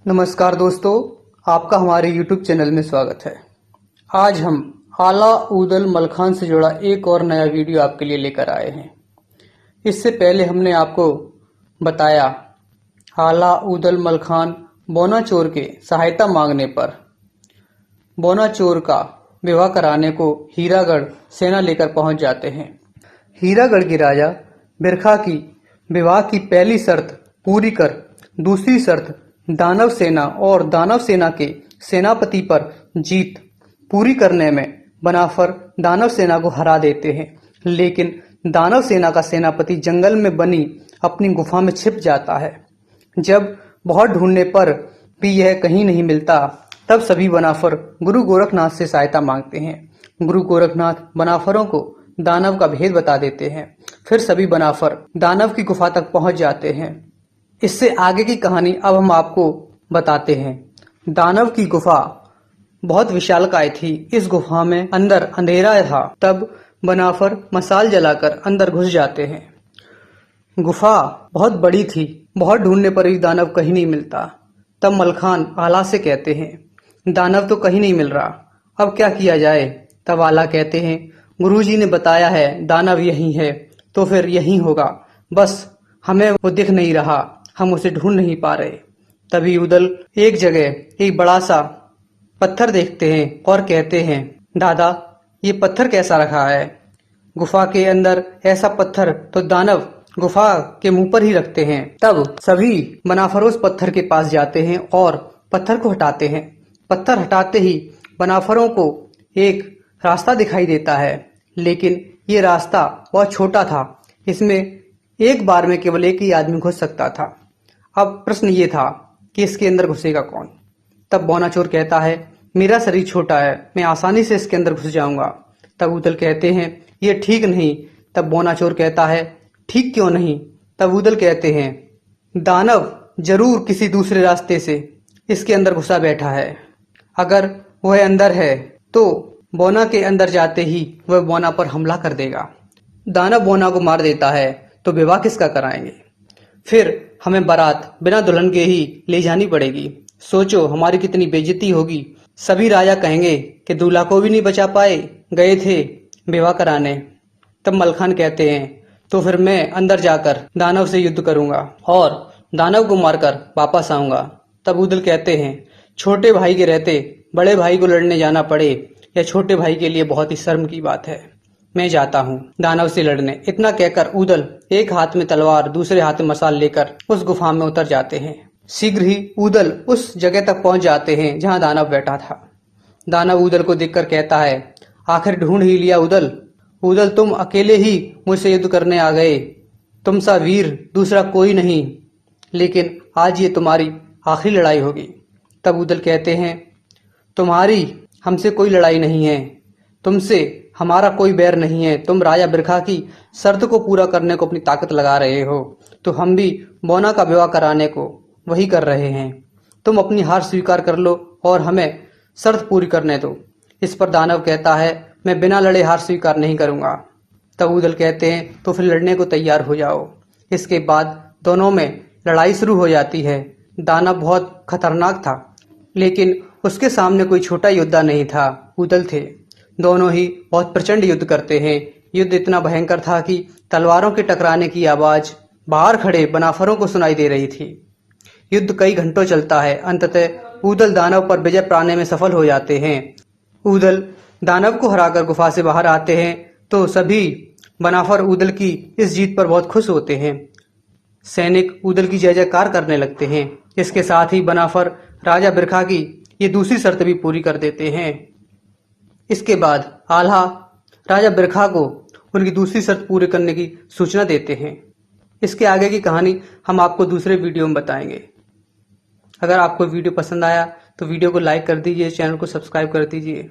नमस्कार दोस्तों, आपका हमारे YouTube चैनल में स्वागत है। आज हम आला ऊदल मलखान से जुड़ा एक और नया वीडियो आपके लिए लेकर आए हैं। इससे पहले हमने आपको बताया आला ऊदल मलखान बोनाचोर के सहायता मांगने पर बोनाचोर का विवाह कराने को हीरागढ़ सेना लेकर पहुंच जाते हैं। हीरागढ़ के राजा बिरखा की विवाह की पहली शर्त पूरी कर दूसरी शर्त दानव सेना और दानव सेना के सेनापति पर जीत पूरी करने में बनाफर दानव सेना को हरा देते हैं। लेकिन दानव सेना का सेनापति जंगल में बनी अपनी गुफा में छिप जाता है। जब बहुत ढूंढने पर भी यह कहीं नहीं मिलता, तब सभी बनाफर गुरु गोरखनाथ से सहायता मांगते हैं। गुरु गोरखनाथ बनाफरों को दानव का भेद बता देते हैं। फिर सभी बनाफर दानव की गुफा तक पहुंच जाते हैं। इससे आगे की कहानी अब हम आपको बताते हैं। दानव की गुफा बहुत विशालकाय थी। इस गुफा में अंदर अंधेरा था। तब बनाफर मसाल जलाकर अंदर घुस जाते हैं। गुफा बहुत बड़ी थी। बहुत ढूंढने पर भी दानव कहीं नहीं मिलता। तब मलखान आला से कहते हैं, दानव तो कहीं नहीं मिल रहा, अब क्या किया जाए। तब आला कहते हैं, गुरुजी ने बताया है दानव यहीं है, तो फिर यहीं होगा, बस हमें वो दिख नहीं रहा, हम उसे ढूंढ नहीं पा रहे। तभी उदल एक जगह एक बड़ा सा पत्थर देखते हैं और कहते हैं, दादा ये पत्थर कैसा रखा है। गुफा के अंदर ऐसा पत्थर तो दानव गुफा के मुंह पर ही रखते हैं। तब सभी बनाफरों पत्थर के पास जाते हैं और पत्थर को हटाते हैं। पत्थर हटाते ही बनाफरों को एक रास्ता दिखाई देता है, लेकिन ये रास्ता बहुत छोटा था। इसमें एक बार में केवल एक ही आदमी घुस सकता था। अब प्रश्न ये था कि इसके अंदर घुसेगा कौन। तब बोनाचोर कहता है, मेरा शरीर छोटा है, मैं आसानी से इसके अंदर घुस जाऊंगा। तब उदल कहते हैं, ये ठीक नहीं। तब बोनाचोर कहता है, ठीक क्यों नहीं। तब उदल कहते हैं, दानव जरूर किसी दूसरे रास्ते से इसके अंदर घुसा बैठा है। अगर वह अंदर है तो बोना के अंदर जाते ही वह बोना पर हमला कर देगा। दानव बोना को मार देता है तो विवाह किसका कराएंगे। फिर हमें बारात बिना दुल्हन के ही ले जानी पड़ेगी। सोचो हमारी कितनी बेइज्जती होगी। सभी राजा कहेंगे कि दूल्हा को भी नहीं बचा पाए, गए थे विवाह कराने। तब मलखान कहते हैं, तो फिर मैं अंदर जाकर दानव से युद्ध करूंगा और दानव को मारकर वापस आऊंगा। तब उदल कहते हैं, छोटे भाई के रहते बड़े भाई को लड़ने जाना पड़े, यह छोटे भाई के लिए बहुत ही शर्म की बात है। मैं जाता हूँ दानव से लड़ने। इतना कहकर उदल एक हाथ में तलवार दूसरे हाथ में मसाल लेकर उस गुफा में उतर जाते हैं। शीघ्र ही उदल उस जगह तक पहुंच जाते हैं जहां दानव बैठा था। दानव उदल को देखकर कहता है, आखिर ढूंढ ही लिया उदल। उदल तुम अकेले ही मुझसे युद्ध करने आ गए। तुम सा वीर दूसरा कोई नहीं, लेकिन आज ये तुम्हारी आखिरी लड़ाई होगी। तब उदल कहते हैं, तुम्हारी हमसे कोई लड़ाई नहीं है, तुमसे हमारा कोई बैर नहीं है। तुम राजा बिरखा की शर्त को पूरा करने को अपनी ताकत लगा रहे हो, तो हम भी बोना का विवाह कराने को वही कर रहे हैं। तुम अपनी हार स्वीकार कर लो और हमें शर्त पूरी करने दो। इस पर दानव कहता है, मैं बिना लड़े हार स्वीकार नहीं करूंगा। तब उदल कहते हैं, तो फिर लड़ने को तैयार हो जाओ। इसके बाद दोनों में लड़ाई शुरू हो जाती है। दानव बहुत खतरनाक था, लेकिन उसके सामने कोई छोटा योद्धा नहीं था, उदल थे। दोनों ही बहुत प्रचंड युद्ध करते हैं। युद्ध इतना भयंकर था कि तलवारों के टकराने की आवाज बाहर खड़े बनाफरों को सुनाई दे रही थी। युद्ध कई घंटों चलता है। अंततः उदल दानव पर विजय पाने में सफल हो जाते हैं। उदल दानव को हराकर गुफा से बाहर आते हैं तो सभी बनाफर उदल की इस जीत पर बहुत खुश होते हैं। सैनिक उदल की जय जयकार करने लगते हैं। इसके साथ ही बनाफर राजा बिरखा की ये दूसरी शर्त भी पूरी कर देते हैं। इसके बाद आल्हा राजा बिरखा को उनकी दूसरी शर्त पूरी करने की सूचना देते हैं। इसके आगे की कहानी हम आपको दूसरे वीडियो में बताएंगे। अगर आपको वीडियो पसंद आया तो वीडियो को लाइक कर दीजिए, चैनल को सब्सक्राइब कर दीजिए।